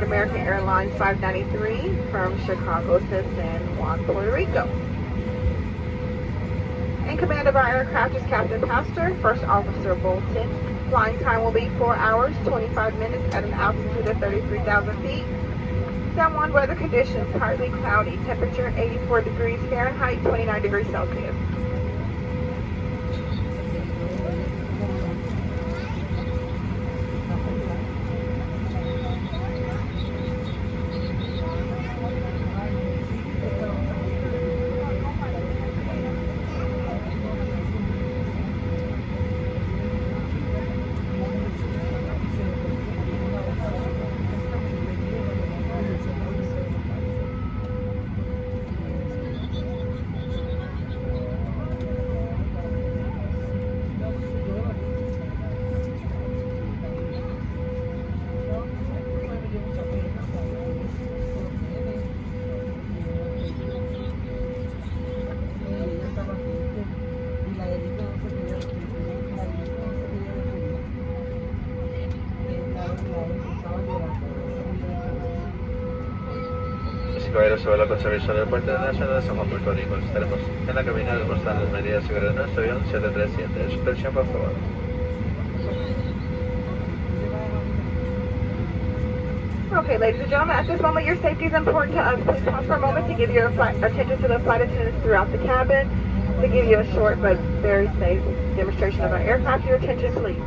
American Airlines 593 from Chicago to San Juan, Puerto Rico. In command of our aircraft is Captain Pastor, First Officer Bolton. Flying time will be 4 hours, 25 minutes at an altitude of 33,000 feet. San Juan weather conditions, partly cloudy. Temperature 84 degrees Fahrenheit, 29 degrees Celsius. Caballeros, sobre la conservación del puerto internacional de San Juan, Puerto Rico. Estaremos en la cabina demostrando las medidas de seguridad de nuestro avión 737. Suspensión, por favor. Okay, ladies and gentlemen, at this moment your safety is important to us. Please pause for a moment to give your attention to the flight attendants throughout the cabin to give you a short but very safe demonstration of our aircraft. Your attention, please.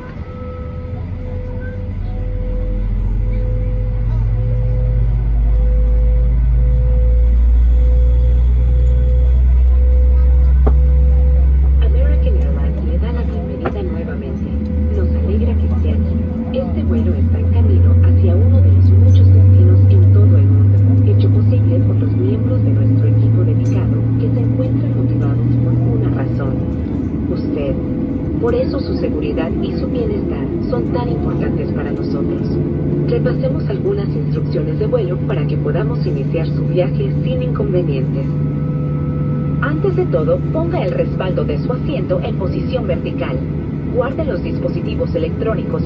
Por eso su seguridad y su bienestar son tan importantes para nosotros. Repasemos algunas instrucciones de vuelo para que podamos iniciar su viaje sin inconvenientes. Antes de todo, ponga el respaldo de su asiento en posición vertical. Guarde los dispositivos electrónicos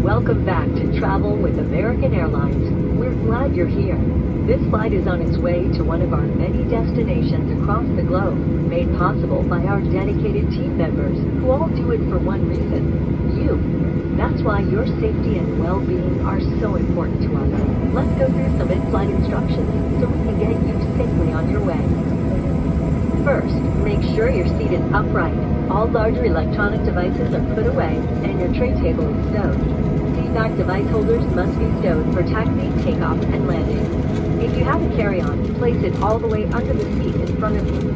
Welcome back to Travel with American Airlines. We're glad you're here. This flight is on its way to one of our many destinations across the globe, made possible by our dedicated team members, who all do it for one reason: you. That's why your safety and well-being are so important to us. Let's go through some in-flight instructions so we can get you safely on your way. First, make sure you're seated upright. All larger electronic devices are put away and your tray table is stowed. Seatback device holders must be stowed for taxi, takeoff, and landing. If you have a carry-on, place it all the way under the seat in front of you.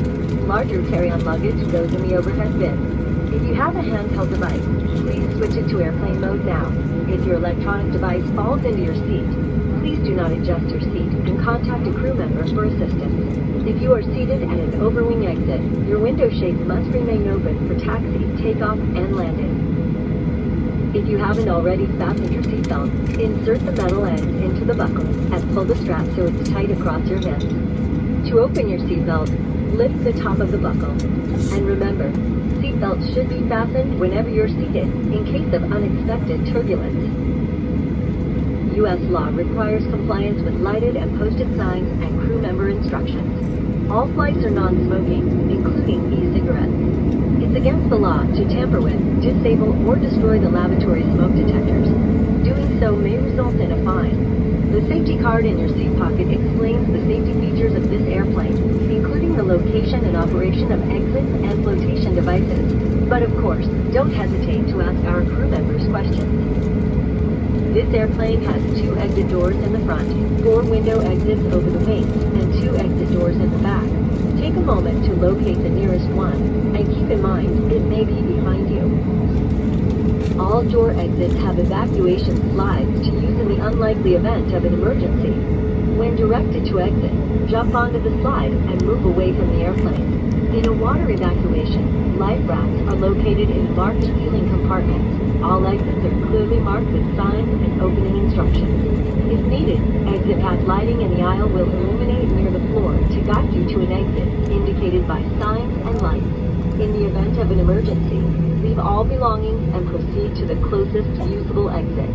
Larger carry-on luggage goes in the overhead bin. If you have a handheld device, please switch it to airplane mode now. If your electronic device falls into your seat, please do not adjust your seat and contact a crew member for assistance. If you are seated at an overwing exit, your window shade must remain open for taxi, takeoff, and landing. If you haven't already fastened your seatbelt, insert the metal end into the buckle and pull the strap so it's tight across your hips. To open your seatbelt, lift the top of the buckle. And remember, seatbelts should be fastened whenever you're seated in case of unexpected turbulence. U.S. law requires compliance with lighted and posted signs and crew member instructions. All flights are non-smoking, including e-cigarettes. It's against the law to tamper with, disable, or destroy the lavatory smoke detectors. Doing so may result in a fine. The safety card in your seat pocket explains the safety features of this airplane, including the location and operation of exits and flotation devices. But of course, don't hesitate to ask our crew members questions. This airplane has 2 exit doors in the front, 4 window exits over the wings, and 2 exit doors in the back. Take a moment to locate the nearest one, and keep in mind, it may be behind you. All door exits have evacuation slides to use in the unlikely event of an emergency. When directed to exit, jump onto the slide and move away from the airplane. In a water evacuation, life rafts are located in marked ceiling compartments. All exits are clearly marked with signs and opening instructions. If needed, exit path lighting in the aisle will illuminate near the floor to guide you to an exit indicated by signs and lights. In the event of an emergency, leave all belongings and proceed to the closest usable exit.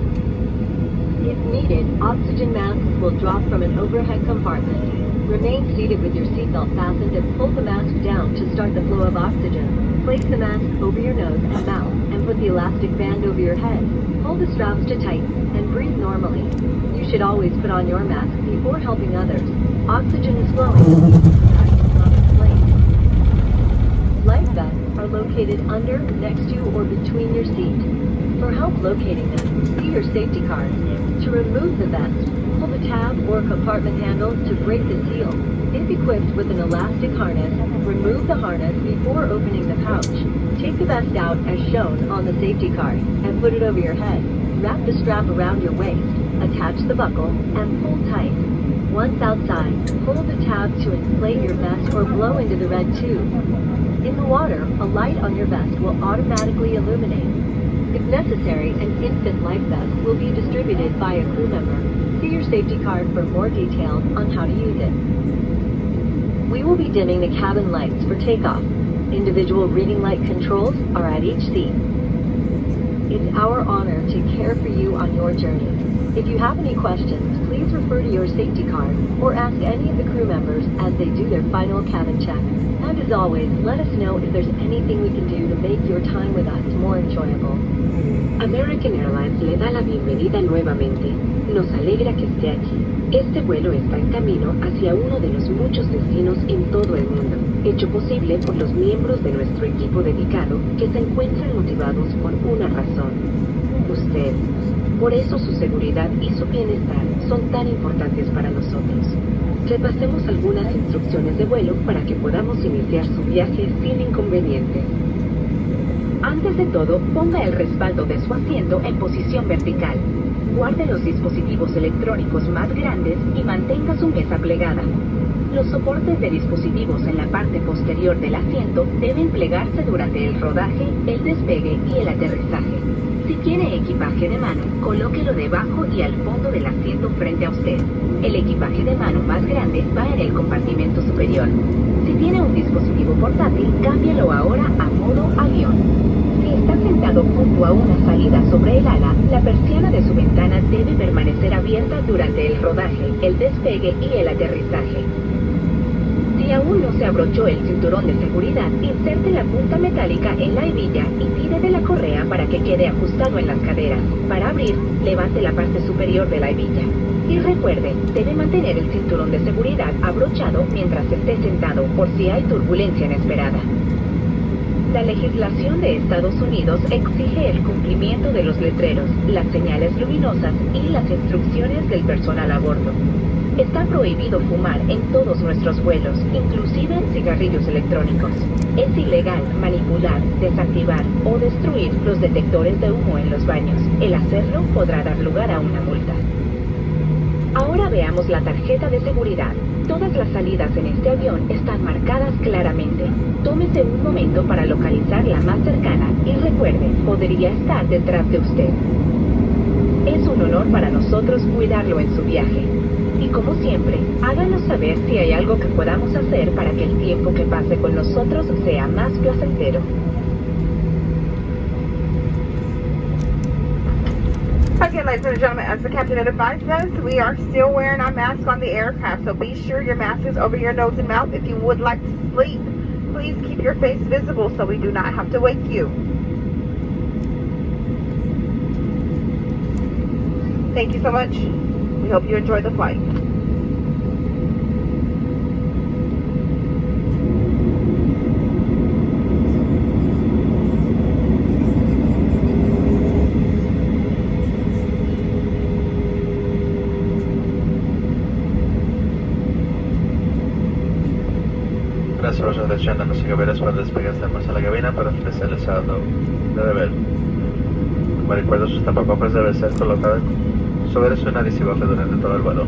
If needed, oxygen masks will drop from an overhead compartment. Remain seated with your seatbelt fastened and pull the mask down to start the flow of oxygen. Place the mask over your nose and mouth and put the elastic band over your head. Hold the straps to tighten and breathe normally. You should always put on your mask before helping others. Oxygen is flowing. Life vests are located under, next to, or between your seat. For help locating them, see your safety card. To remove the vest, pull the tab or compartment handle to break the seal. If equipped with an elastic harness, remove the harness before opening the pouch. Take the vest out as shown on the safety card and put it over your head. Wrap the strap around your waist, attach the buckle, and pull tight. Once outside, pull the tab to inflate your vest or blow into the red tube. In the water, a light on your vest will automatically illuminate. If necessary, an infant life vest will be distributed by a crew member. See your safety card for more details on how to use it. We will be dimming the cabin lights for takeoff. Individual reading light controls are at each seat. It's our honor to care for you on your journey. If you have any questions, please refer to your safety card or ask any of the crew members as they do their final cabin check. And as always, let us know if there's anything we can do to make your time with us more enjoyable. American Airlines le da la bienvenida nuevamente. Nos alegra que esté aquí. Este vuelo está en camino hacia uno de los muchos destinos en todo el mundo, hecho posible por los miembros de nuestro equipo dedicado que se encuentran motivados por una razón: usted. Por eso su seguridad y su bienestar son tan importantes para nosotros. Repasemos algunas instrucciones de vuelo para que podamos iniciar su viaje sin inconvenientes. Antes de todo, ponga el respaldo de su asiento en posición vertical. Guarde los dispositivos electrónicos más grandes y mantenga su mesa plegada. Los soportes de dispositivos en la parte posterior del asiento deben plegarse durante el rodaje, el despegue y el aterrizaje. Si tiene equipaje de mano, colóquelo debajo y al fondo del asiento frente a usted. El equipaje de mano más grande va en el compartimento superior. Si tiene un dispositivo portátil, cámbialo ahora a modo avión. Si está sentado junto a una salida sobre el ala, la persiana de su ventana debe permanecer abierta durante el rodaje, el despegue y el aterrizaje. Si aún no se abrochó el cinturón de seguridad, inserte la punta metálica en la hebilla y tire de la correa para que quede ajustado en las caderas. Para abrir, levante la parte superior de la hebilla. Y recuerde, debe mantener el cinturón de seguridad abrochado mientras esté sentado por si hay turbulencia inesperada. La legislación de Estados Unidos exige el cumplimiento de los letreros, las señales luminosas y las instrucciones del personal a bordo. Está prohibido fumar en todos nuestros vuelos, inclusive cigarrillos electrónicos. Es ilegal manipular, desactivar o destruir los detectores de humo en los baños. El hacerlo podrá dar lugar a una multa. Ahora veamos la tarjeta de seguridad. Todas las salidas en este avión están marcadas claramente. Tómese un momento para localizar la más cercana y recuerde, podría estar detrás de usted. Es un honor para nosotros cuidarlo en su viaje. Y como siempre, háganos saber si hay algo que podamos hacer para que el tiempo que pase con nosotros sea más placentero. Again, ladies and gentlemen, as the captain advised us, we are still wearing our masks on the aircraft, so be sure your mask is over your nose and mouth. If you would like to sleep, please keep your face visible so we do not have to wake you. Thank you so much. We hope you enjoy the flight. Gracias por su atención, damas y caballeros, para despegarse a la cabina para ofrecer el saldo de deber. Como recuerdo, sus tapabocas deben ser colocados sobre su nariz y boca durante todo el vuelo.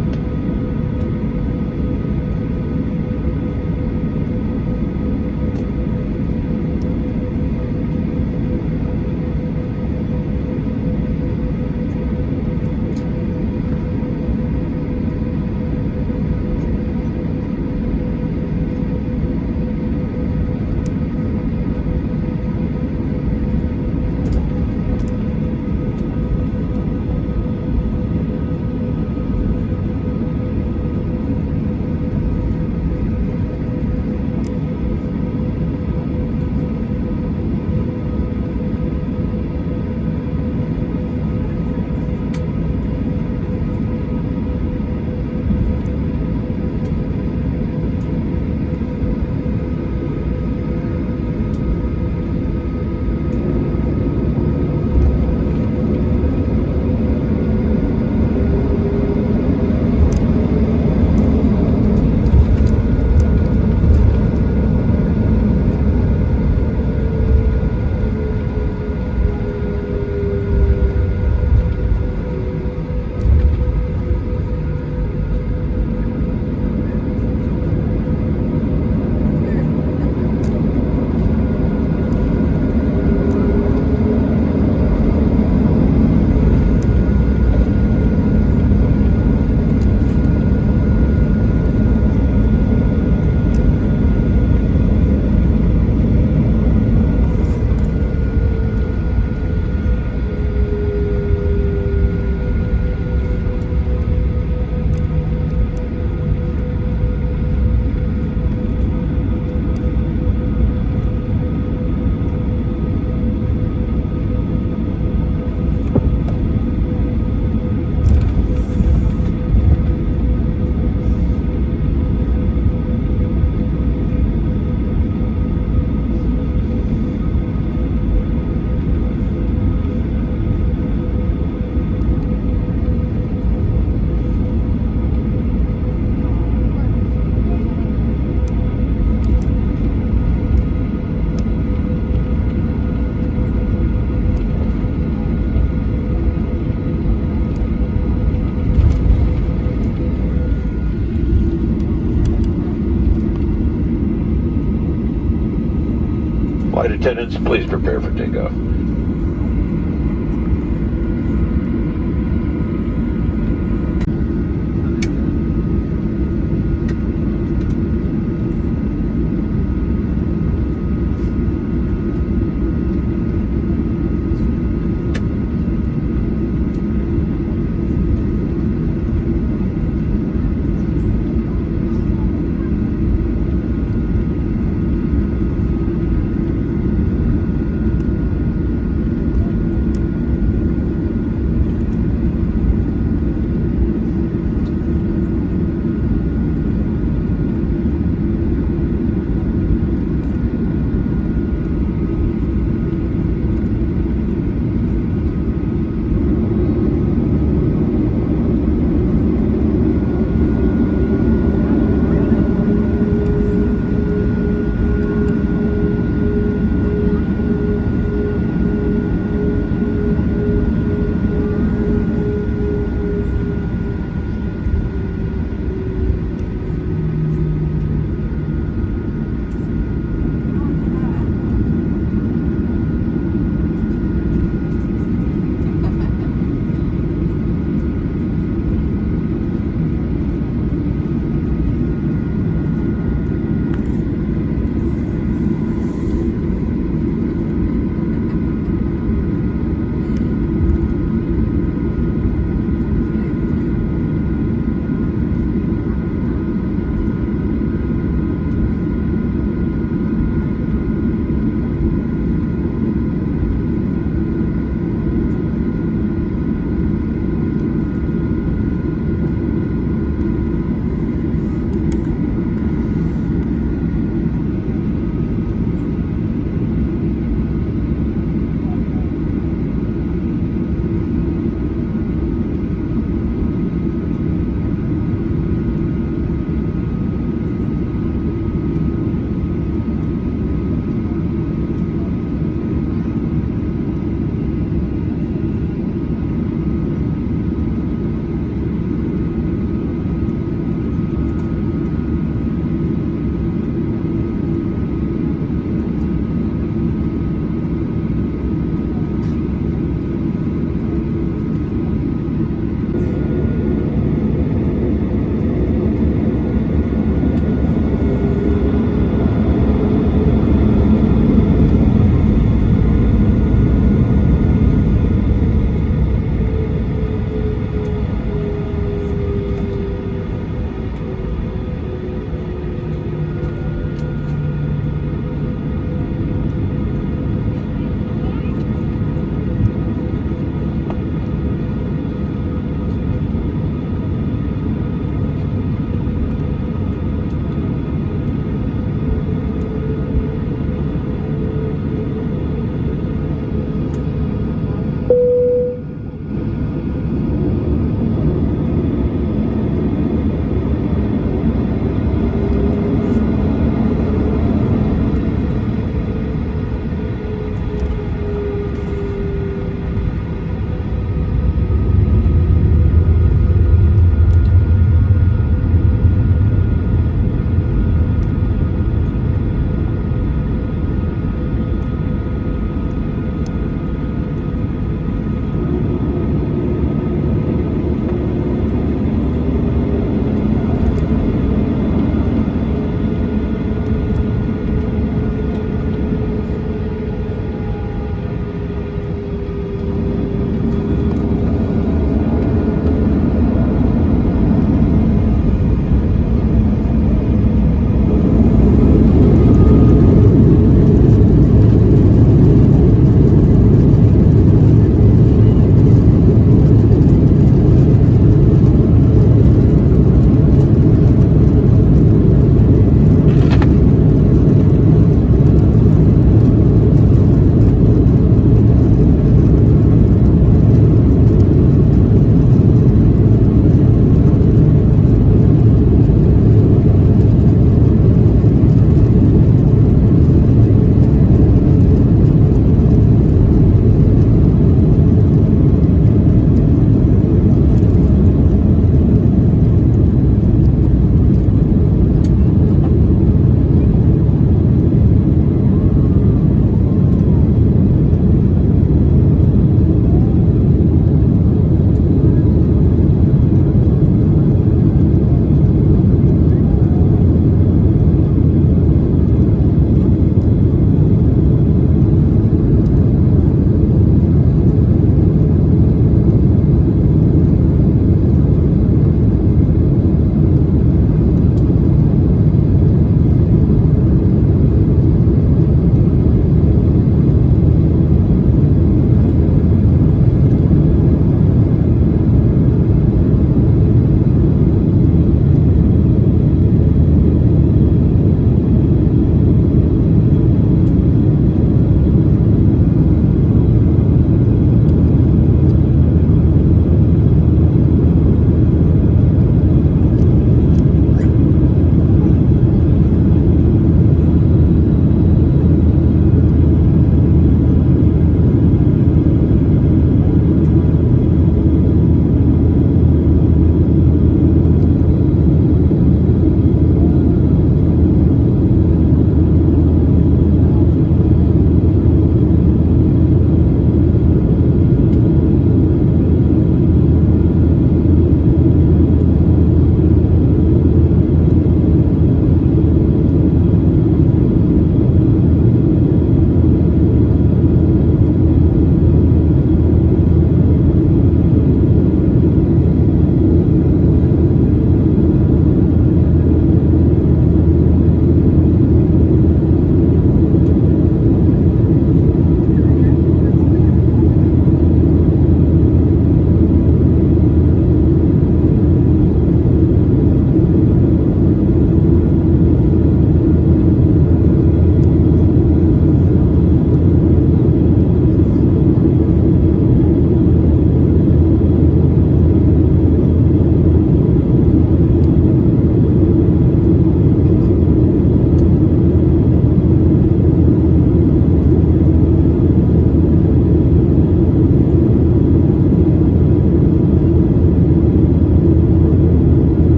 Flight attendants, please prepare for takeoff.